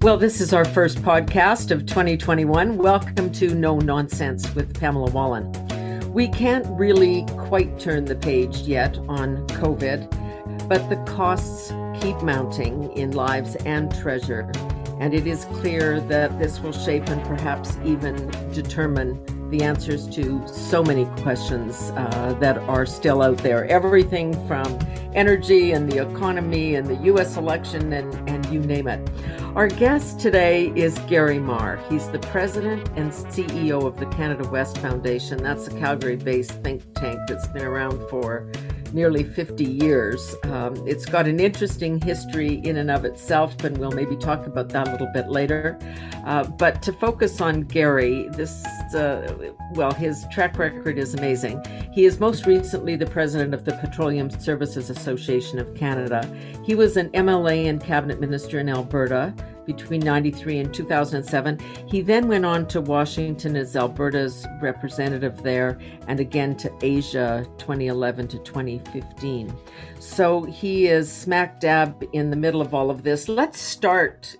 Well, this is our first podcast of 2021. Welcome to No Nonsense with Pamela Wallin. We can't really quite turn the page yet on COVID, but the costs keep mounting in lives and treasure. And it is clear that this will shape and perhaps even determine the answers to so many questions that are still out there. Everything from energy and the economy and the U.S. election and you name it. Our guest today is Gar Mar. He's the president and CEO of the Canada West Foundation. That's a Calgary-based think tank that's been around for nearly 50 years. It's got an interesting history in and of itself, and we'll maybe talk about that a little bit later. But to focus on Gary, his track record is amazing. He is most recently the president of the Petroleum Services Association of Canada. He was an MLA and cabinet minister in Alberta between 93 and 2007. He then went on to Washington as Alberta's representative there, and again to Asia 2011 to 2015. So he is smack dab in the middle of all of this. Let's start,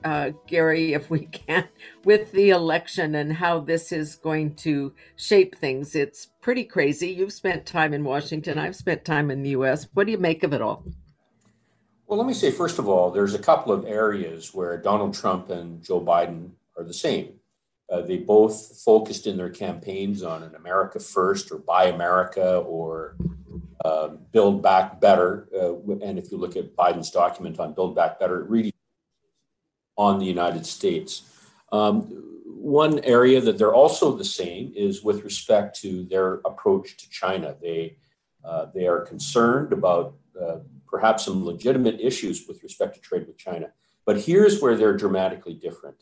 Gary, if we can, with the election and how this is going to shape things. It's pretty crazy. You've spent time in Washington. I've spent time in the U.S. What do you make of it all? Well, let me say, first of all, there's a couple of areas where Donald Trump and Joe Biden are the same. They both focused in their campaigns on an America First or Buy America or Build Back Better. And if you look at Biden's document on Build Back Better, it really on the United States. One area that they're also the same is with respect to their approach to China. They are concerned about perhaps some legitimate issues with respect to trade with China. But here's where they're dramatically different.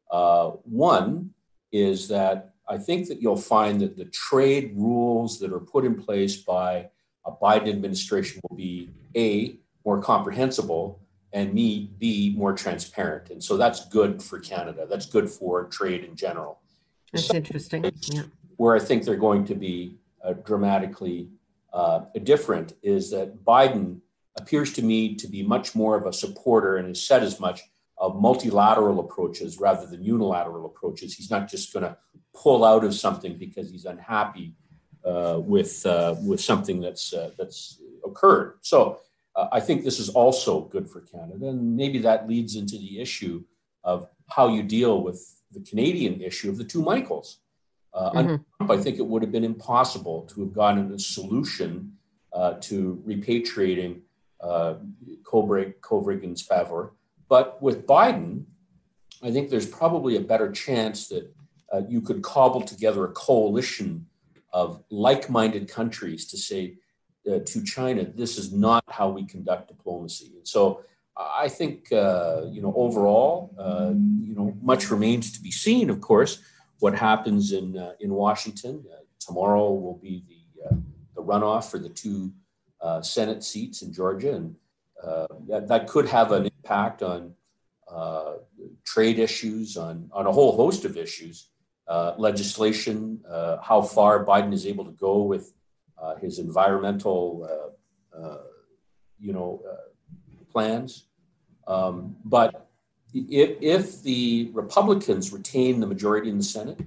One is that I think that you'll find that the trade rules that are put in place by a Biden administration will be A, more comprehensible, and B, more transparent. And so that's good for Canada. That's good for trade in general. That's interesting. Yeah. Where I think they're going to be dramatically different is that Biden appears to me to be much more of a supporter, and has said as much, of multilateral approaches rather than unilateral approaches. He's not just going to pull out of something because he's unhappy with something that's occurred. So I think this is also good for Canada, and maybe that leads into the issue of how you deal with the Canadian issue of the two Michaels. Under Trump, I think it would have been impossible to have gotten a solution to repatriating Kovrig and Spavor. But with Biden, I think there's probably a better chance that you could cobble together a coalition of like-minded countries to say to China, this is not how we conduct diplomacy. And so I think, overall, much remains to be seen, of course, what happens in Washington. Tomorrow will be the runoff for the two Senate seats in Georgia, and that could have an impact on trade issues, on a whole host of issues, legislation, how far Biden is able to go with his environmental, plans. But if the Republicans retain the majority in the Senate,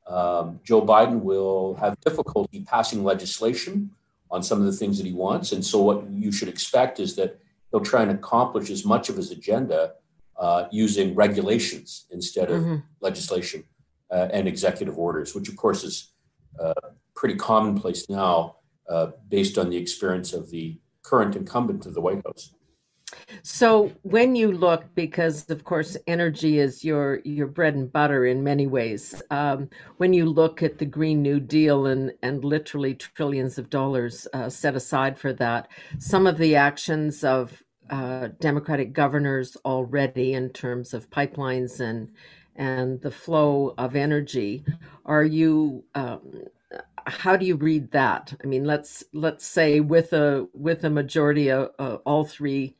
Joe Biden will have difficulty passing legislation on some of the things that he wants. And so what you should expect is that he'll try and accomplish as much of his agenda using regulations instead of legislation and executive orders, which of course is pretty commonplace now based on the experience of the current incumbent of the White House. So when you look, because of course energy is your bread and butter in many ways, when you look at the Green New Deal and literally trillions of dollars set aside for that, some of the actions of Democratic governors already in terms of pipelines and the flow of energy, how do you read that? I mean, let's say with a majority of all three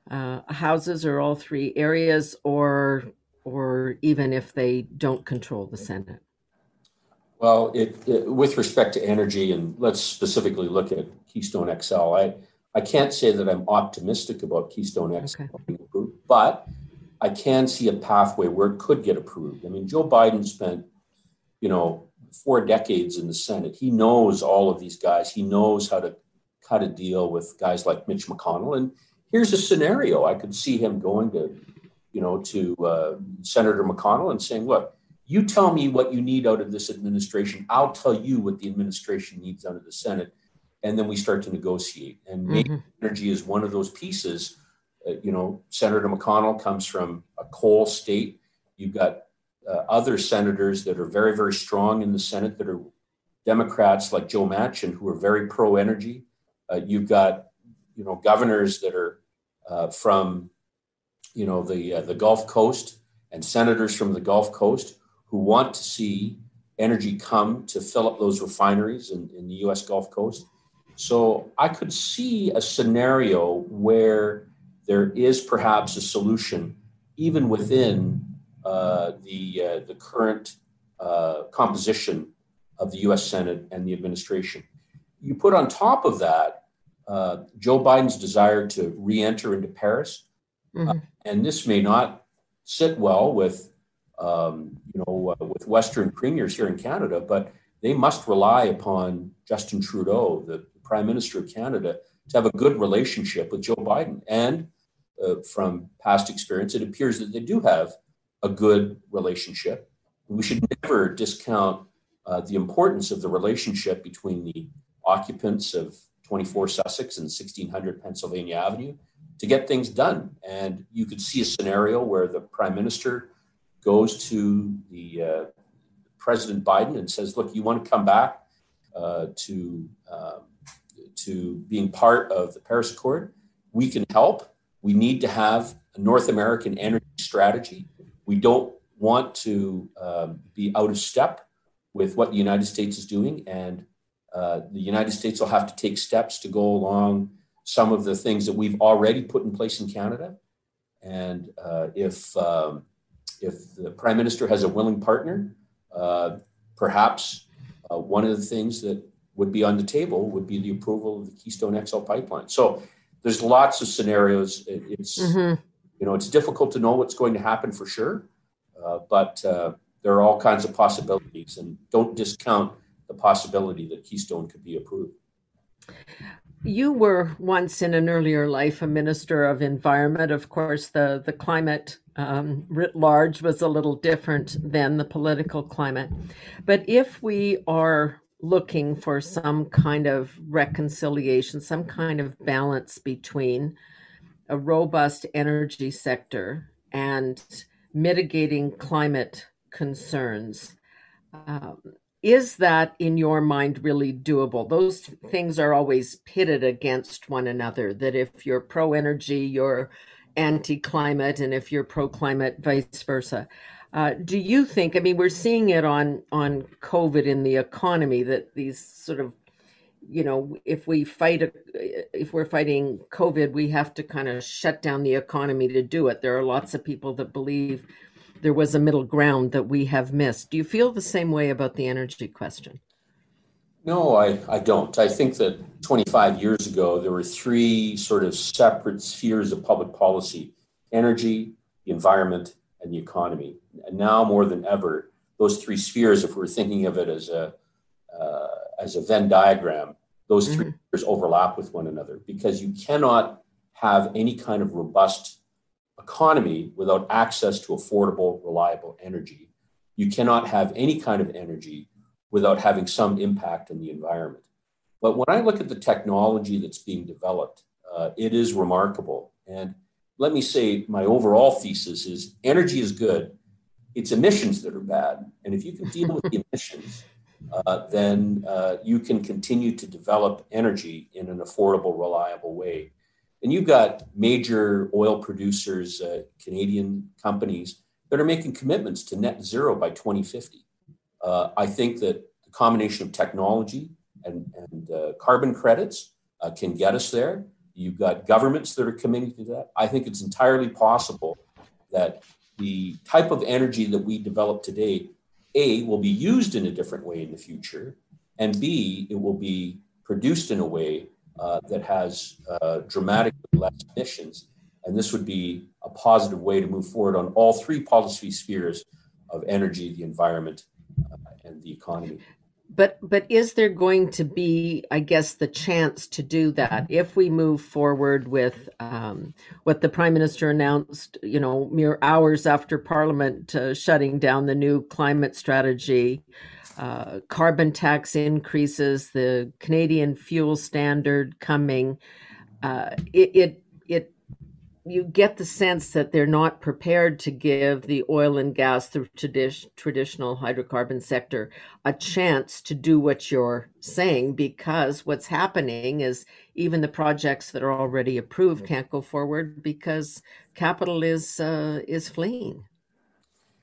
houses or all three areas, or even if they don't control the Senate? Well, with respect to energy, and let's specifically look at Keystone XL, I can't say that I'm optimistic about Keystone XL being approved, but I can see a pathway where it could get approved. I mean, Joe Biden spent, 4 decades in the Senate. He knows all of these guys. He knows how to deal with guys like Mitch McConnell. And here's a scenario. I could see him going to Senator McConnell and saying, look, you tell me what you need out of this administration. I'll tell you what the administration needs out of the Senate. And then we start to negotiate. And maybe energy is one of those pieces. Senator McConnell comes from a coal state. You've got other senators that are very, very strong in the Senate that are Democrats like Joe Manchin, who are very pro-energy. You've got, governors that are from, the Gulf Coast and senators from the Gulf Coast who want to see energy come to fill up those refineries in the U.S. Gulf Coast. So I could see a scenario where there is perhaps a solution, even within the current composition of the U.S. Senate and the administration. You put on top of that Joe Biden's desire to re-enter into Paris, and this may not sit well with with Western premiers here in Canada, but they must rely upon Justin Trudeau, the Prime Minister of Canada, to have a good relationship with Joe Biden. And from past experience, it appears that they do have a good relationship. We should never discount the importance of the relationship between the occupants of 24 Sussex and 1600 Pennsylvania Avenue to get things done. And you could see a scenario where the Prime Minister goes to the President Biden and says, look, you want to come back to being part of the Paris Accord? We can help. We need to have a North American energy strategy. We don't want to be out of step with what the United States is doing. And the United States will have to take steps to go along some of the things that we've already put in place in Canada. And if the Prime Minister has a willing partner, perhaps one of the things that would be on the table would be the approval of the Keystone XL pipeline. So there's lots of scenarios. It's it's difficult to know what's going to happen for sure, but there are all kinds of possibilities, and don't discount the possibility that Keystone could be approved. You were once in an earlier life a minister of environment. Of course, the climate writ large was a little different than the political climate. But if we are looking for some kind of reconciliation, some kind of balance between a robust energy sector and mitigating climate concerns, is that, in your mind, really doable? Those things are always pitted against one another, that if you're pro-energy, you're anti-climate, and if you're pro-climate, vice versa. Do you think, we're seeing it on COVID in the economy, that these sort of, if we're fighting COVID, we have to kind of shut down the economy to do it. There are lots of people that believe there was a middle ground that we have missed. Do you feel the same way about the energy question? No, I don't. I think that 25 years ago, there were three sort of separate spheres of public policy: energy, the environment, and the economy. And now more than ever, those three spheres, if we're thinking of it as a Venn diagram, those three spheres overlap with one another, because you cannot have any kind of robust economy without access to affordable, reliable energy. You cannot have any kind of energy without having some impact on the environment. But when I look at the technology that's being developed, it is remarkable. And let me say, my overall thesis is energy is good. It's emissions that are bad. And if you can deal with the emissions, then you can continue to develop energy in an affordable, reliable way. And you've got major oil producers, Canadian companies, that are making commitments to net zero by 2050. I think that the combination of technology and carbon credits can get us there. You've got governments that are committing to that. I think it's entirely possible that the type of energy that we develop today, A, will be used in a different way in the future, and B, it will be produced in a way that has dramatically less emissions. And this would be a positive way to move forward on all three policy spheres of energy, the environment, and the economy. But is there going to be, I guess, the chance to do that if we move forward with what the Prime Minister announced, mere hours after Parliament shutting down the new climate strategy, carbon tax increases, the Canadian fuel standard coming? It you get the sense that they're not prepared to give the oil and gas, the traditional hydrocarbon sector, a chance to do what you're saying, because what's happening is even the projects that are already approved can't go forward because capital is fleeing.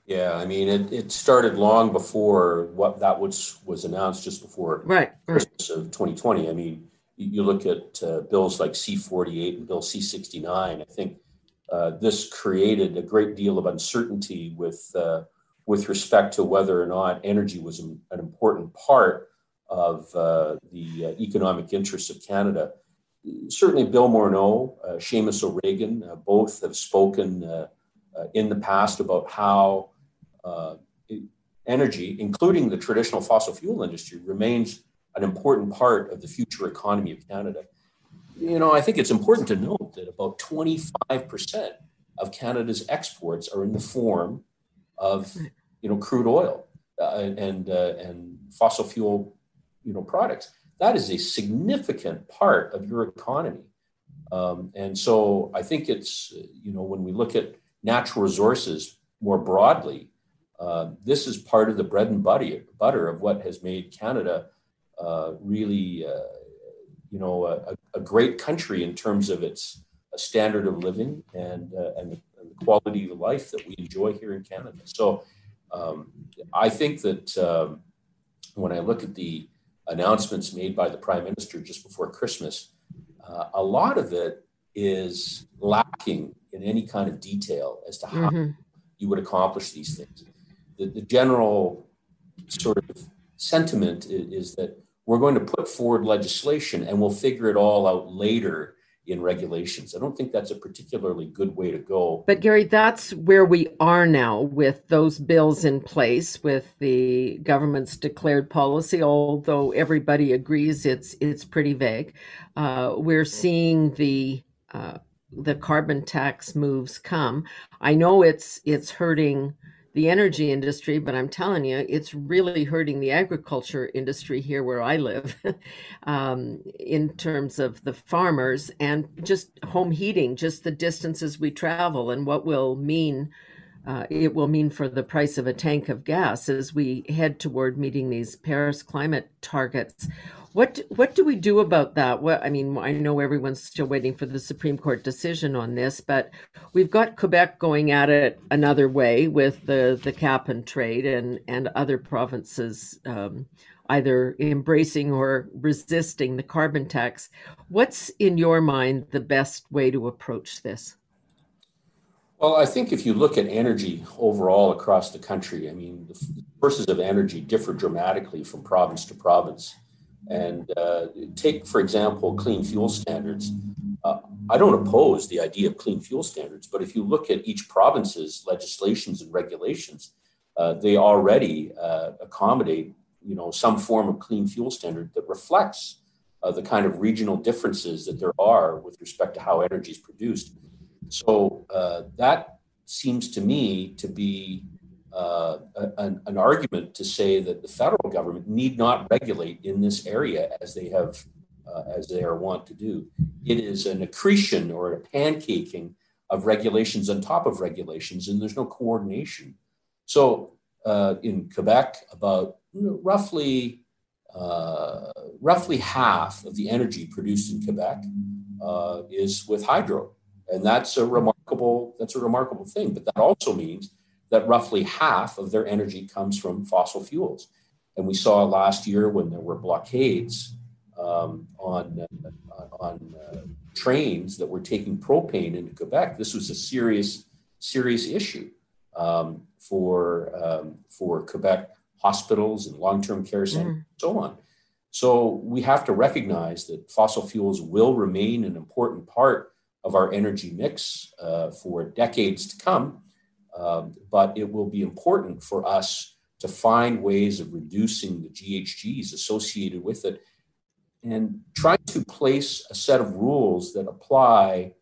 Yeah, I mean, it started long before what that was announced, just before Christmas of 2020. I mean, you look at bills like C-48 and Bill C-69. I think this created a great deal of uncertainty with respect to whether or not energy was an important part of the economic interests of Canada. Certainly, Bill Morneau, Seamus O'Regan, both have spoken in the past about how energy, including the traditional fossil fuel industry, remains an important part of the future economy of Canada. I think it's important to note that about 25% of Canada's exports are in the form of, crude oil and fossil fuel, products. That is a significant part of your economy. And so I think it's, when we look at natural resources more broadly, this is part of the bread and butter of what has made Canada really, a great country in terms of its standard of living and the quality of life that we enjoy here in Canada. So I think that when I look at the announcements made by the Prime Minister just before Christmas, a lot of it is lacking in any kind of detail as to how you would accomplish these things. The general sort of sentiment is that we're going to put forward legislation and we'll figure it all out later in regulations. I don't think that's a particularly good way to go. But Gary, that's where we are now with those bills in place, with the government's declared policy, although everybody agrees it's pretty vague. We're seeing the carbon tax moves come. I know it's hurting the energy industry, but I'm telling you, it's really hurting the agriculture industry here where I live, in terms of the farmers and just home heating, just the distances we travel and what it will mean for the price of a tank of gas as we head toward meeting these Paris climate targets. What do we do about that? I know everyone's still waiting for the Supreme Court decision on this, but we've got Quebec going at it another way with the cap and trade, and other provinces either embracing or resisting the carbon tax. What's, in your mind, the best way to approach this? Well, I think if you look at energy overall across the country, the sources of energy differ dramatically from province to province. And take, for example, clean fuel standards. I don't oppose the idea of clean fuel standards, but if you look at each province's legislations and regulations, they already accommodate, some form of clean fuel standard that reflects the kind of regional differences that there are with respect to how energy is produced. So that seems to me to be an argument to say that the federal government need not regulate in this area as they are wont to do. It is an accretion or a pancaking of regulations on top of regulations, and there's no coordination. So in Quebec, about roughly half of the energy produced in Quebec is with hydro, and that's a remarkable thing. But that also means that roughly half of their energy comes from fossil fuels. And we saw last year when there were blockades on trains that were taking propane into Quebec. This was a serious issue for Quebec hospitals and long-term care centers and so on. So we have to recognize that fossil fuels will remain an important part of our energy mix for decades to come. But it will be important for us to find ways of reducing the GHGs associated with it and trying to place a set of rules that apply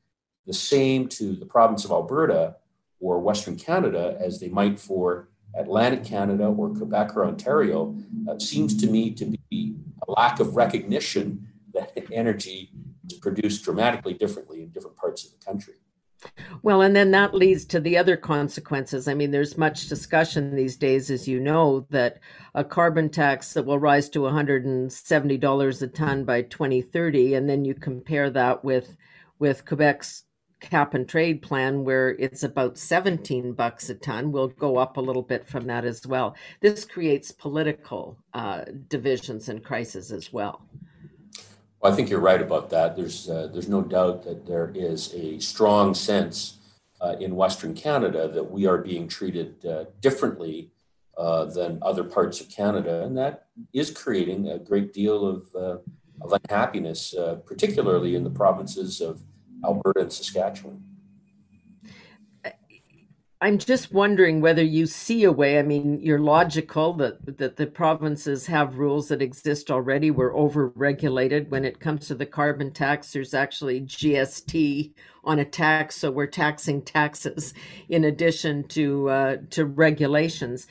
the same to the province of Alberta or Western Canada as they might for Atlantic Canada or Quebec or Ontario seems to me to be a lack of recognition that energy is produced dramatically differently in different parts of the country. Well, and then that leads to the other consequences. I mean, there's much discussion these days, as you know, that a carbon tax that will rise to $170 a ton by 2030, and then you compare that with Quebec's cap and trade plan, where it's about 17 bucks a ton, will go up a little bit from that as well. This creates political divisions and crises as well. Well, I think you're right about that. There's no doubt that there is a strong sense in Western Canada that we are being treated differently than other parts of Canada, and that is creating a great deal of unhappiness, particularly in the provinces of Alberta and Saskatchewan. I'm just wondering whether you see a way. I mean, you're logical that the provinces have rules that exist already. We're over-regulated. When it comes to the carbon tax, there's actually GST on a tax, so we're taxing taxes in addition to regulations.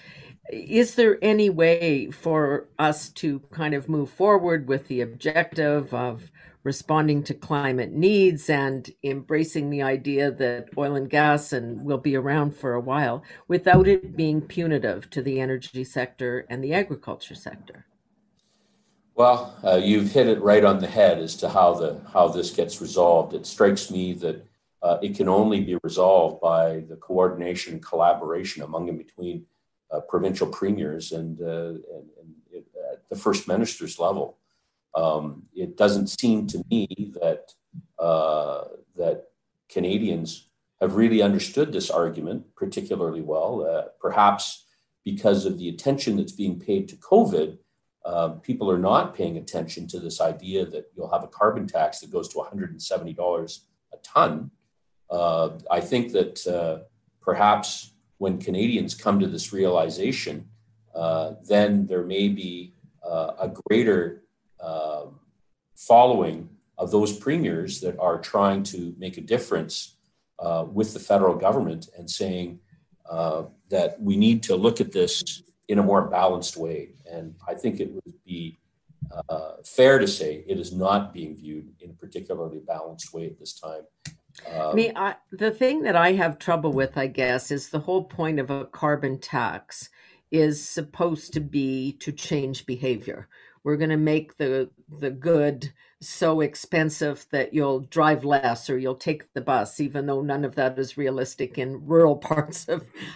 Is there any way for us to kind of move forward with the objective of responding to climate needs and embracing the idea that oil and gas will be around for a while without it being punitive to the energy sector and the agriculture sector? Well, you've hit it right on the head as to how this gets resolved. It strikes me that it can only be resolved by the coordination and collaboration among and between provincial premiers and at the First Minister's level. It doesn't seem to me that Canadians have really understood this argument particularly well. Perhaps because of the attention that's being paid to COVID, people are not paying attention to this idea that you'll have a carbon tax that goes to $170 a ton. I think that perhaps when Canadians come to this realization, then there may be a greater following of those premiers that are trying to make a difference with the federal government and saying that we need to look at this in a more balanced way. And I think it would be fair to say it is not being viewed in a particularly balanced way at this time. The thing that I have trouble with, I guess, is the whole point of a carbon tax is supposed to be to change behavior. We're going to make the good so expensive that you'll drive less or you'll take the bus, even though none of that is realistic in rural parts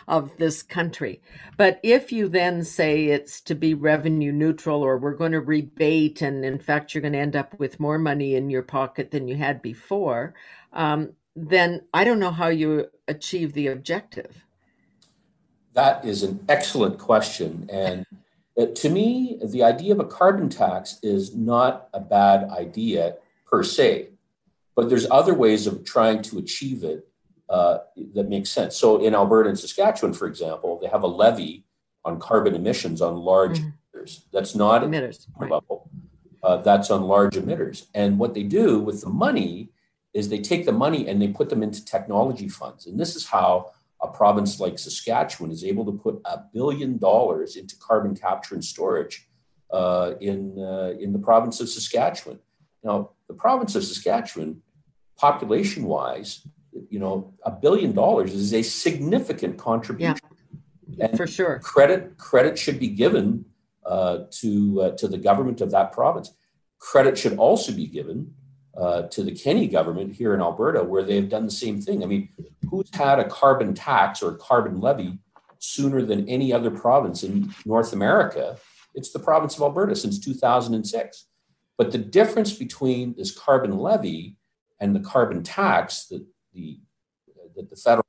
of this country. But if you then say it's to be revenue neutral, or we're going to rebate, and in fact, you're going to end up with more money in your pocket than you had before, then I don't know how you achieve the objective. That is an excellent question. And to me, the idea of a carbon tax is not a bad idea per se, but there's other ways of trying to achieve it that makes sense. So in Alberta and Saskatchewan, for example, they have a levy on carbon emissions on large emitters. That's not emitters, at the level. That's on large emitters. And what they do with the money is they take the money and they put them into technology funds. And this is how a province like Saskatchewan is able to put $1 billion into carbon capture and storage in the province of Saskatchewan. Now, the province of Saskatchewan, population-wise, $1 billion is a significant contribution. Yeah, and for sure. Credit should be given to the government of that province. Credit should also be given to the Kenny government here in Alberta, where they've done the same thing. I mean, who's had a carbon tax or a carbon levy sooner than any other province in North America? It's the province of Alberta since 2006. But the difference between this carbon levy and the carbon tax that the federal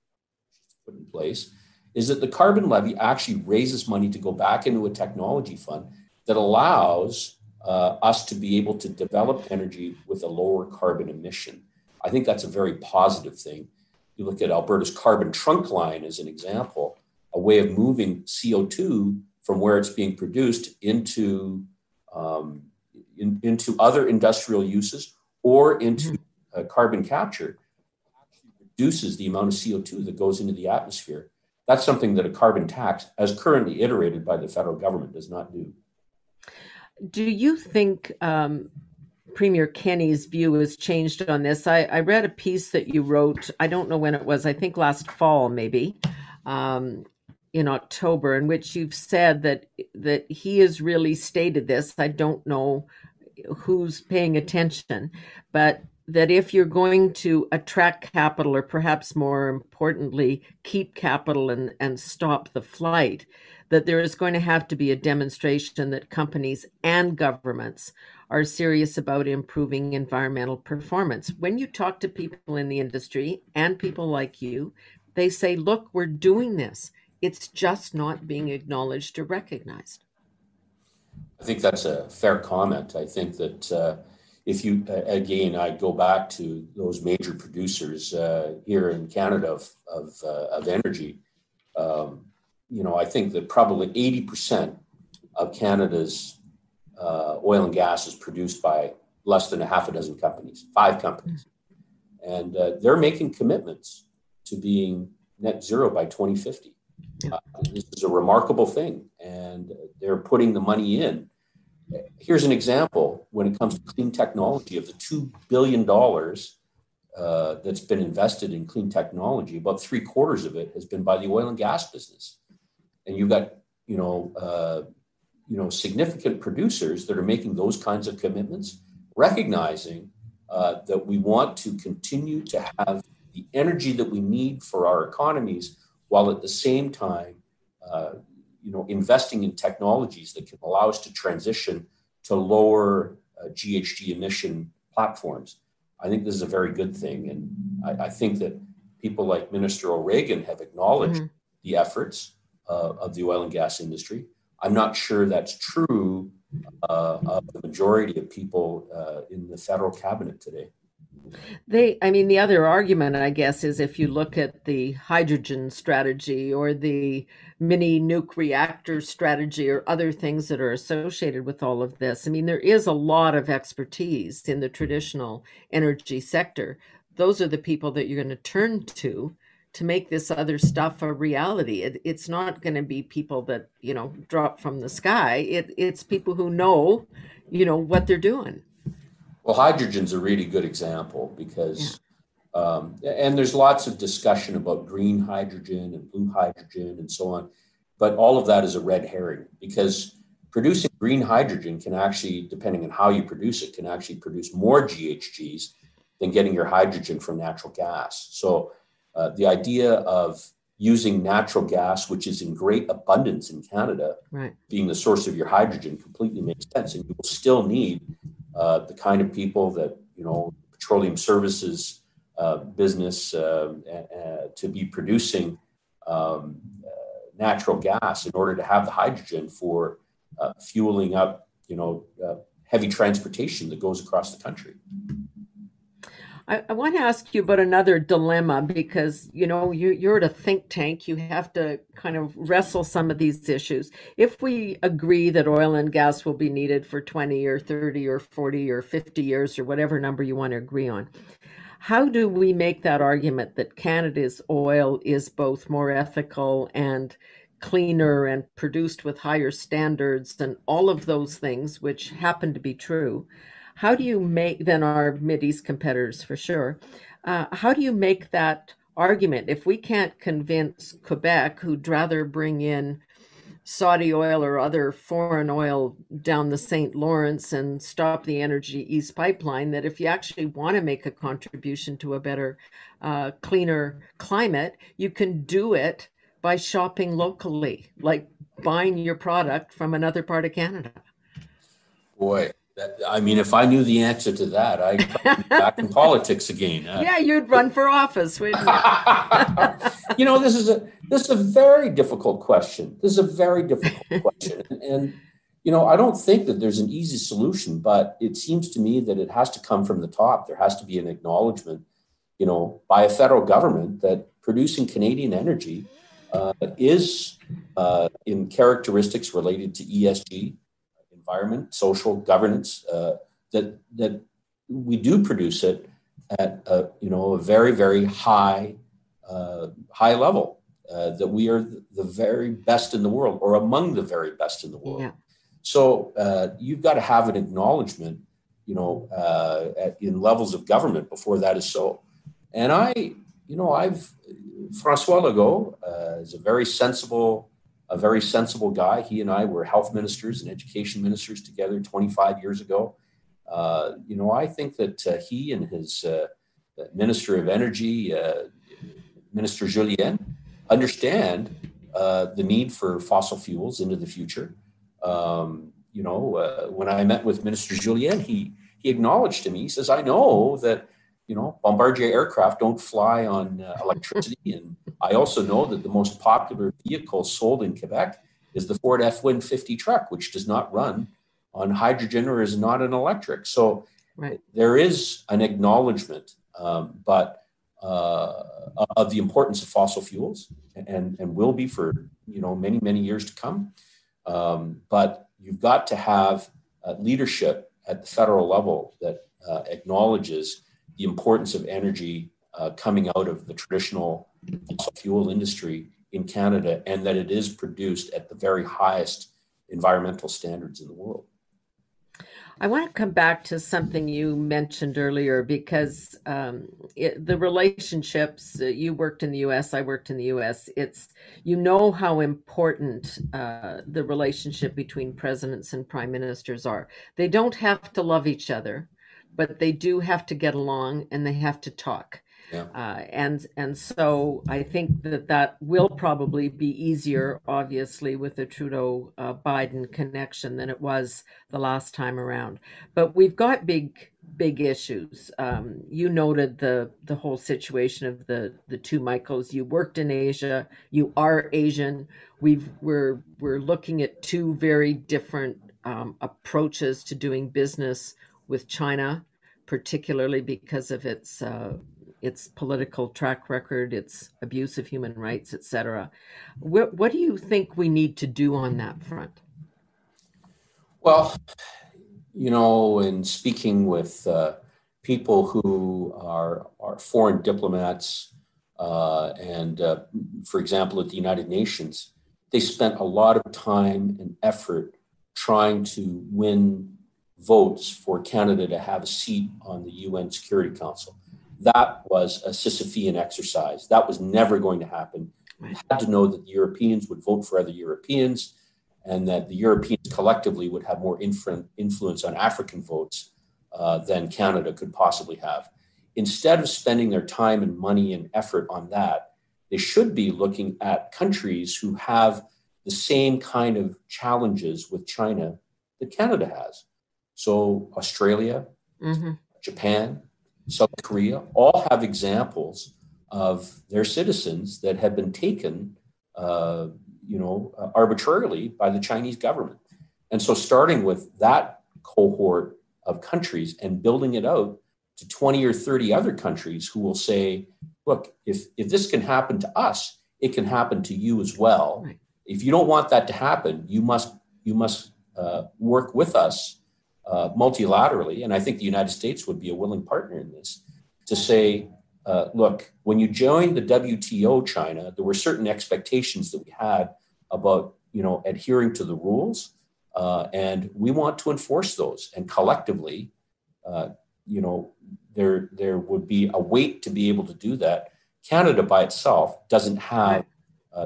put in place is that the carbon levy actually raises money to go back into a technology fund that allows us to be able to develop energy with a lower carbon emission. I think that's a very positive thing. You look at Alberta's carbon trunk line as an example, a way of moving CO2 from where it's being produced into other industrial uses or into carbon capture, actually reduces the amount of CO2 that goes into the atmosphere. That's something that a carbon tax, as currently iterated by the federal government, does not do. Do you think Premier Kenney's view has changed on this? I read a piece that you wrote, I don't know when it was, I think last fall maybe, in October, in which you've said that he has really stated this. I don't know who's paying attention, but that if you're going to attract capital, or perhaps more importantly, keep capital and stop the flight, that there is going to have to be a demonstration that companies and governments are serious about improving environmental performance. When you talk to people in the industry and people like you, they say, look, we're doing this. It's just not being acknowledged or recognized. I think that's a fair comment. I think that if you, again, I go back to those major producers here in Canada of energy, I think that probably 80% of Canada's oil and gas is produced by less than a half a dozen companies, 5 companies. And they're making commitments to being net zero by 2050. This is a remarkable thing, and they're putting the money in. Here's an example when it comes to clean technology. Of the $2 billion that's been invested in clean technology, about 3/4 of it has been by the oil and gas business. And you've got, significant producers that are making those kinds of commitments, recognizing that we want to continue to have the energy that we need for our economies, while at the same time, investing in technologies that can allow us to transition to lower GHG emission platforms. I think this is a very good thing. And I think that people like Minister O'Regan have acknowledged the efforts of the oil and gas industry. I'm not sure that's true of the majority of people in the federal cabinet today. The other argument, I guess, is if you look at the hydrogen strategy or the mini nuke reactor strategy or other things that are associated with all of this, there is a lot of expertise in the traditional energy sector. Those are the people that you're going to turn to make this other stuff a reality. It's not going to be people that, drop from the sky. It's people who know, what they're doing. Well, hydrogen's a really good example because, and there's lots of discussion about green hydrogen and blue hydrogen and so on, but all of that is a red herring, because producing green hydrogen can actually, depending on how you produce it, can actually produce more GHGs than getting your hydrogen from natural gas. So the idea of using natural gas, which is in great abundance in Canada, being the source of your hydrogen completely makes sense. And you will still need the kind of people that, petroleum services business to be producing natural gas in order to have the hydrogen for fueling up, heavy transportation that goes across the country. I want to ask you about another dilemma, because, you're at a think tank. You have to kind of wrestle some of these issues. If we agree that oil and gas will be needed for 20 or 30 or 40 or 50 years or whatever number you want to agree on, how do we make that argument that Canada's oil is both more ethical and cleaner and produced with higher standards and all of those things, which happen to be true? How do you make, than our Mideast competitors for sure, how do you make that argument? If we can't convince Quebec, who'd rather bring in Saudi oil or other foreign oil down the St. Lawrence and stop the Energy East pipeline, that if you actually want to make a contribution to a better, cleaner climate, you can do it by shopping locally, like buying your product from another part of Canada? Boy. If I knew the answer to that, I'd be back in politics again. Yeah, you'd run for office, wouldn't you? This is a very difficult question. And I don't think that there's an easy solution, but it seems to me that it has to come from the top. There has to be an acknowledgement by a federal government that producing Canadian energy is in characteristics related to ESG, environment, social governance, that we do produce it at a very, very high level, that we are the very best in the world, or among the very best in the world. Yeah. So you've got to have an acknowledgement, in levels of government before that is so. And François Legault is a very sensible guy. He and I were health ministers and education ministers together 25 years ago. I think that he and his Minister of Energy, Minister Julien, understand the need for fossil fuels into the future. When I met with Minister Julien, he acknowledged to me, he says, I know that, Bombardier aircraft don't fly on electricity. And I also know that the most popular vehicle sold in Quebec is the Ford F-150 truck, which does not run on hydrogen or is not an electric. So right. There is an acknowledgement, but of the importance of fossil fuels and will be for, many, many years to come. But you've got to have leadership at the federal level that acknowledges the importance of energy coming out of the traditional fossil fuel industry in Canada, and that it is produced at the very highest environmental standards in the world. I want to come back to something you mentioned earlier, because the relationships, you worked in the U.S., I worked in the U.S., how important the relationship between presidents and prime ministers are. They don't have to love each other, but they do have to get along and they have to talk. Yeah. And so I think that will probably be easier, obviously, with the Trudeau Biden connection than it was the last time around. But we've got big issues. You noted the whole situation of the two Michaels. You worked in Asia. You are Asian. We're looking at two very different approaches to doing business with China, particularly because of its political track record, its abuse of human rights, etc. What do you think we need to do on that front? Well, in speaking with people who are foreign diplomats, and for example, at the United Nations, they spent a lot of time and effort trying to win votes for Canada to have a seat on the UN Security Council. That was a Sisyphean exercise. That was never going to happen. You had to know that the Europeans would vote for other Europeans, and that the Europeans collectively would have more influence on African votes than Canada could possibly have. Instead of spending their time and money and effort on that, they should be looking at countries who have the same kind of challenges with China that Canada has. So Australia, Japan, South Korea all have examples of their citizens that have been taken, arbitrarily by the Chinese government. And so starting with that cohort of countries and building it out to 20 or 30 other countries who will say, look, if this can happen to us, it can happen to you as well. Right. If you don't want that to happen, you must work with us multilaterally, and I think the United States would be a willing partner in this, to say, look, when you joined the WTO, China, there were certain expectations that we had about, adhering to the rules, and we want to enforce those. And collectively, there would be a weight to be able to do that. Canada by itself doesn't have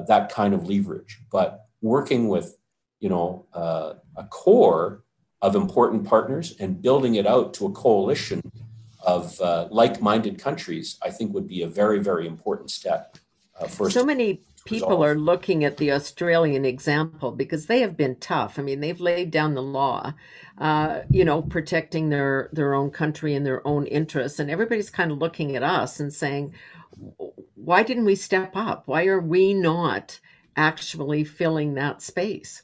that kind of leverage, but working with, a core of important partners and building it out to a coalition of like-minded countries, I think would be a very, very important step. So many people are looking at the Australian example because they have been tough. I mean, they've laid down the law, protecting their own country and their own interests. And everybody's kind of looking at us and saying, why didn't we step up? Why are we not actually filling that space?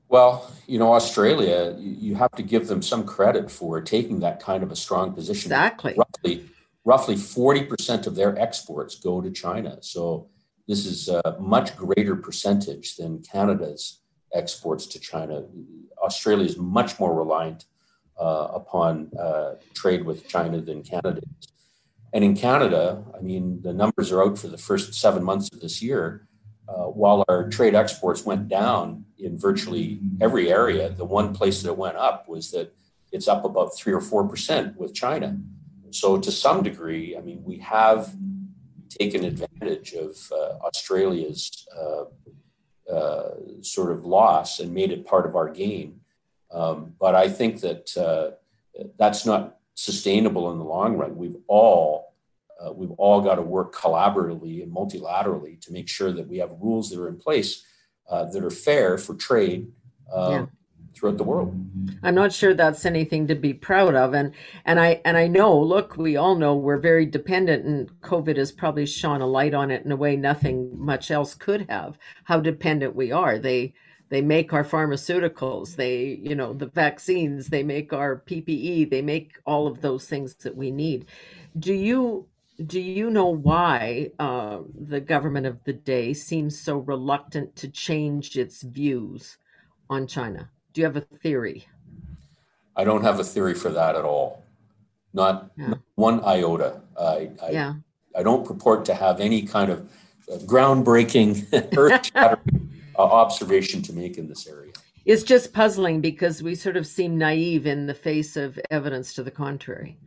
Well, Australia, you have to give them some credit for taking that kind of a strong position. Exactly. roughly 40% of their exports go to China. So this is a much greater percentage than Canada's exports to China. Australia is much more reliant upon trade with China than Canada is. And in Canada, I mean, the numbers are out for the first 7 months of this year. While our trade exports went down in virtually every area, the one place that it went up was that it's up about 3 or 4% with China. So to some degree, I mean, we have taken advantage of Australia's sort of loss and made it part of our gain. But I think that that's not sustainable in the long run. We've all got to work collaboratively and multilaterally to make sure that we have rules that are in place that are fair for trade throughout the world. I'm not sure that's anything to be proud of, and I know. Look, we all know we're very dependent, and COVID has probably shone a light on it in a way nothing much else could have. How dependent we are. They make our pharmaceuticals. They, the vaccines. They make our PPE. They make all of those things that we need. Do you know why the government of the day seems so reluctant to change its views on China? Do you have a theory? I don't have a theory for that at all. Not one iota. I don't purport to have any kind of groundbreaking, earth-shattering observation to make in this area. It's just puzzling because we sort of seem naive in the face of evidence to the contrary.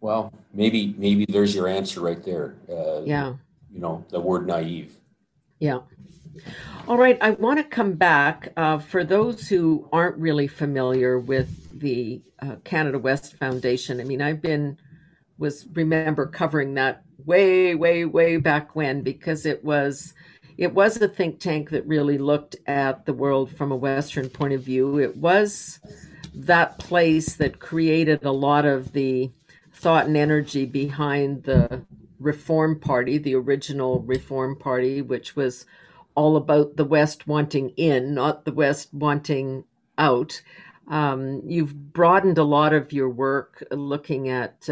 Well, maybe there's your answer right there. The word naive. Yeah. All right. I want to come back for those who aren't really familiar with the Canada West Foundation. I mean, remember covering that way back when, because it was a think tank that really looked at the world from a Western point of view. It was that place that created a lot of the thought and energy behind the Reform Party, the original Reform Party, which was all about the West wanting in, not the West wanting out. You've broadened a lot of your work looking at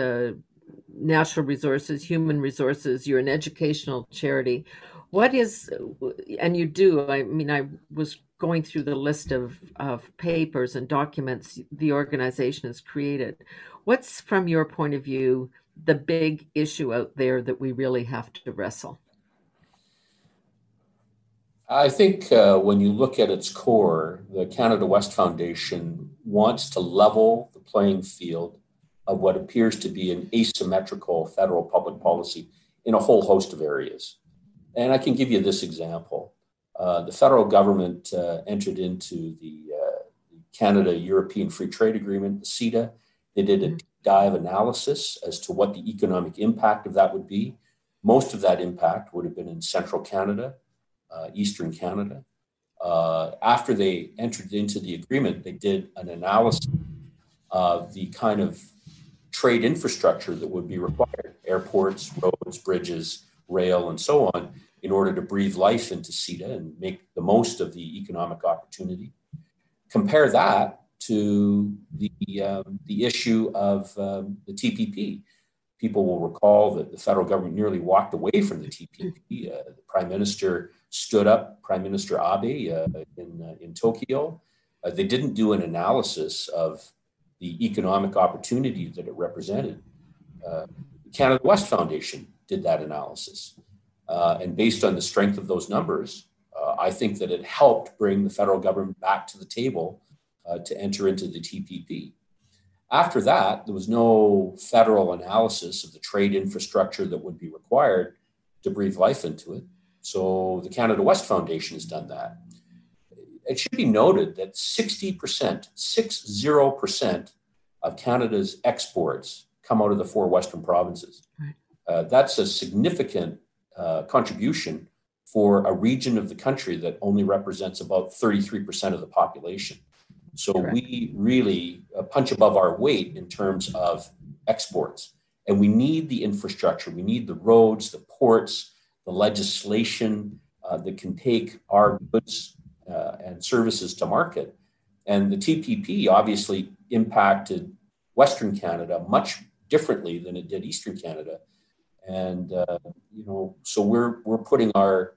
natural resources, human resources. You're an educational charity. And you do, I mean, I was going through the list of papers and documents the organization has created. What's, from your point of view, the big issue out there that we really have to wrestle? I think when you look at its core, the Canada West Foundation wants to level the playing field of what appears to be an asymmetrical federal public policy in a whole host of areas. And I can give you this example. The federal government entered into the Canada-European Free Trade Agreement, the CETA. They did a deep dive analysis as to what the economic impact of that would be. Most of that impact would have been in central Canada, Eastern Canada. After they entered into the agreement, they did an analysis of the kind of trade infrastructure that would be required, airports, roads, bridges, rail, and so on, in order to breathe life into CETA and make the most of the economic opportunity. Compare that to the issue of the TPP. People will recall that the federal government nearly walked away from the TPP. The Prime Minister stood up, Prime Minister Abe in Tokyo. They didn't do an analysis of the economic opportunity that it represented. The Canada West Foundation did that analysis. And based on the strength of those numbers, I think that it helped bring the federal government back to the table to enter into the TPP. After that, there was no federal analysis of the trade infrastructure that would be required to breathe life into it. So the Canada West Foundation has done that. It should be noted that 60% of Canada's exports come out of the 4 Western provinces. Right. That's a significant contribution for a region of the country that only represents about 33% of the population. So Correct. We really punch above our weight in terms of exports. And we need the infrastructure. We need the roads, the ports, the legislation that can take our goods and services to market. And the TPP obviously impacted Western Canada much differently than it did Eastern Canada. And, so we're putting our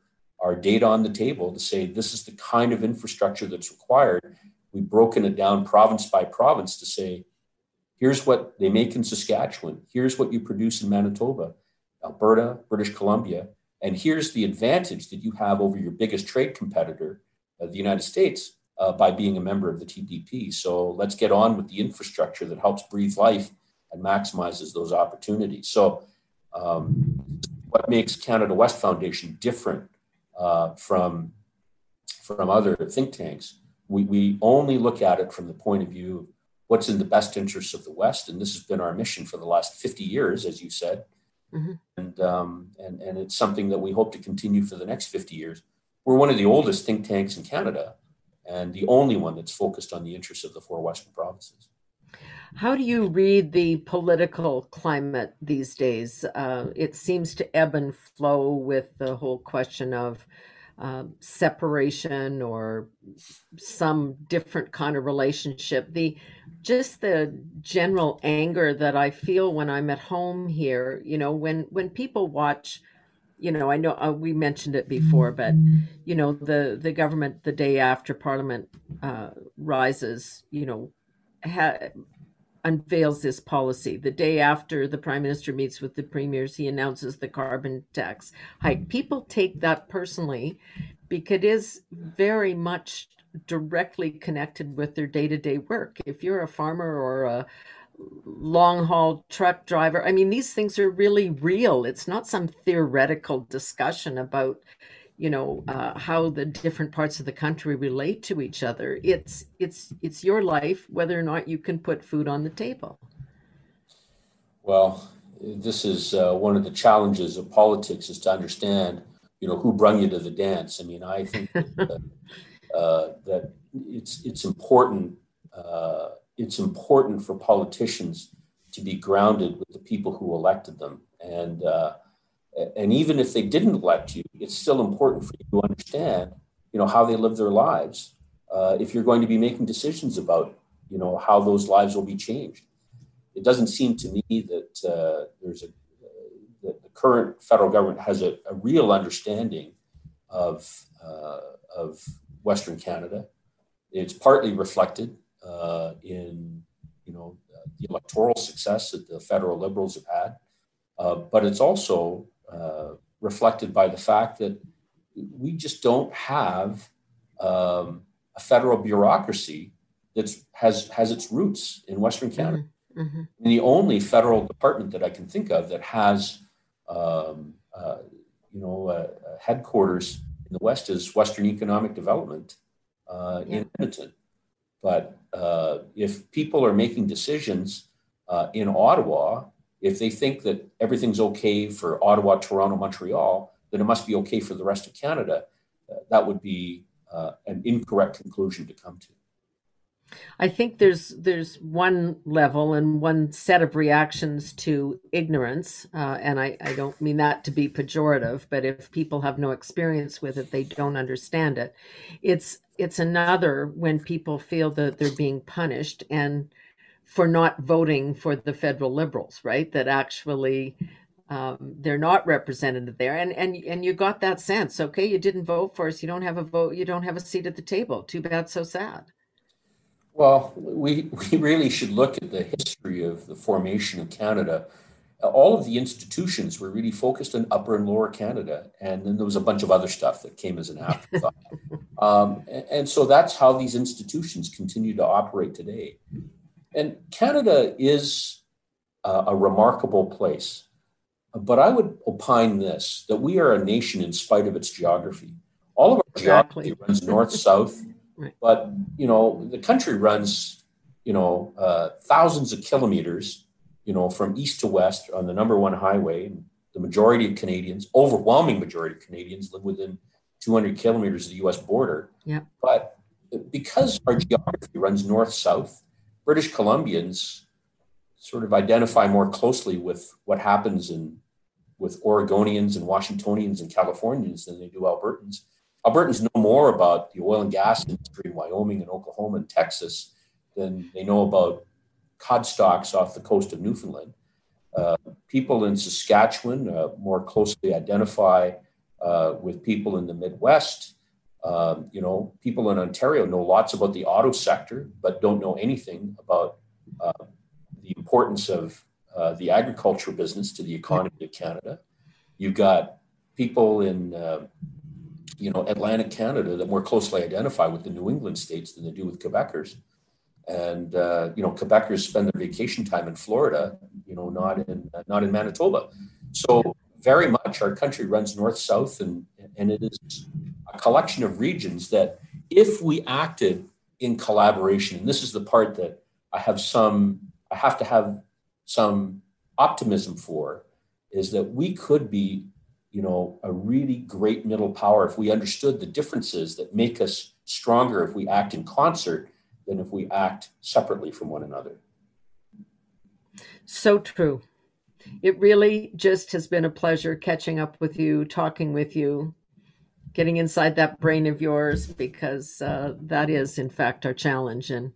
data on the table to say, this is the kind of infrastructure that's required. We've broken it down province by province to say, here's what they make in Saskatchewan. Here's what you produce in Manitoba, Alberta, British Columbia. And here's the advantage that you have over your biggest trade competitor, the United States, by being a member of the TPP. So let's get on with the infrastructure that helps breathe life and maximizes those opportunities. So what makes Canada West Foundation different from other think tanks? We only look at it from the point of view of what's in the best interests of the West. And this has been our mission for the last 50 years, as you said. Mm-hmm. And it's something that we hope to continue for the next 50 years. We're one of the oldest think tanks in Canada and the only one that's focused on the interests of the 4 Western provinces. How do you read the political climate these days? It seems to ebb and flow with the whole question of separation or some different kind of relationship. Just the general anger that I feel when I'm at home here, when people watch, I know we mentioned it before, but the government the day after Parliament rises, unveils this policy. The day after the Prime Minister meets with the premiers, he announces the carbon tax hike. People take that personally because it is very much directly connected with their day-to-day work. If you're a farmer or a long-haul truck driver, I mean, these things are really real. It's not some theoretical discussion about how the different parts of the country relate to each other. It's your life, whether or not you can put food on the table. Well, this is one of the challenges of politics, is to understand, who brung you to the dance. I mean, I think that, that it's important. It's important for politicians to be grounded with the people who elected them, and even if they didn't elect you, it's still important for you to understand, how they live their lives. If you're going to be making decisions about, how those lives will be changed. It doesn't seem to me that that the current federal government has a real understanding of Western Canada. It's partly reflected in, the electoral success that the federal Liberals have had, but it's also reflected by the fact that we just don't have a federal bureaucracy that has its roots in Western Canada. Mm-hmm. And the only federal department that I can think of that has, headquarters in the West is Western Economic Development in Edmonton. But if people are making decisions in Ottawa, if they think that everything's okay for Ottawa, Toronto, Montreal, then it must be okay for the rest of Canada. That would be an incorrect conclusion to come to. I think there's one level and one set of reactions to ignorance, and I don't mean that to be pejorative, but if people have no experience with it, they don't understand it. It's another when people feel that they're being punished and for not voting for the federal Liberals, right? That actually they're not represented there, and you got that sense. Okay, you didn't vote for us. You don't have a vote. You don't have a seat at the table. Too bad. So sad. Well, we really should look at the history of the formation of Canada. All of the institutions were really focused on Upper and Lower Canada, and then there was a bunch of other stuff that came as an afterthought. And so that's how these institutions continue to operate today. And Canada is a remarkable place, but I would opine this, that we are a nation in spite of its geography. All of our geography runs north-south. Right. But, the country runs, thousands of kilometers, from east to west on the number one highway. The majority of Canadians, overwhelming majority of Canadians, live within 200 kilometers of the U.S. border. Yeah. But because our geography runs north-south, British Columbians sort of identify more closely with what happens with Oregonians and Washingtonians and Californians than they do Albertans. Albertans know more about the oil and gas industry in Wyoming and Oklahoma and Texas than they know about cod stocks off the coast of Newfoundland. People in Saskatchewan more closely identify with people in the Midwest. People in Ontario know lots about the auto sector, but don't know anything about the importance of the agriculture business to the economy of Canada. You've got people in, Atlantic Canada that more closely identify with the New England states than they do with Quebecers. And, Quebecers spend their vacation time in Florida, not in Manitoba. So very much our country runs north-south, and it is a collection of regions that if we acted in collaboration, and this is the part that I have to have some optimism for, is that we could be, a really great middle power if we understood the differences that make us stronger if we act in concert than if we act separately from one another. So true. It really just has been a pleasure catching up with you, talking with you, getting inside that brain of yours, because that is, in fact, our challenge. And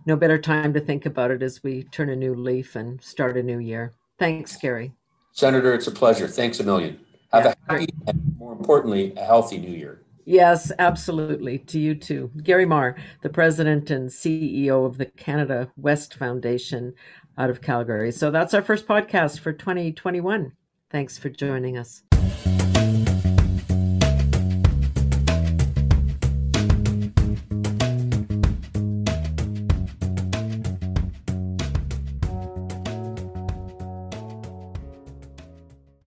no better time to think about it as we turn a new leaf and start a new year. Thanks, Gary. Senator, it's a pleasure. Thanks a million. Have a happy and, more importantly, a healthy new year. Yes, absolutely. To you too. Gary Mar, the president and CEO of the Canada West Foundation out of Calgary. So that's our first podcast for 2021. Thanks for joining us.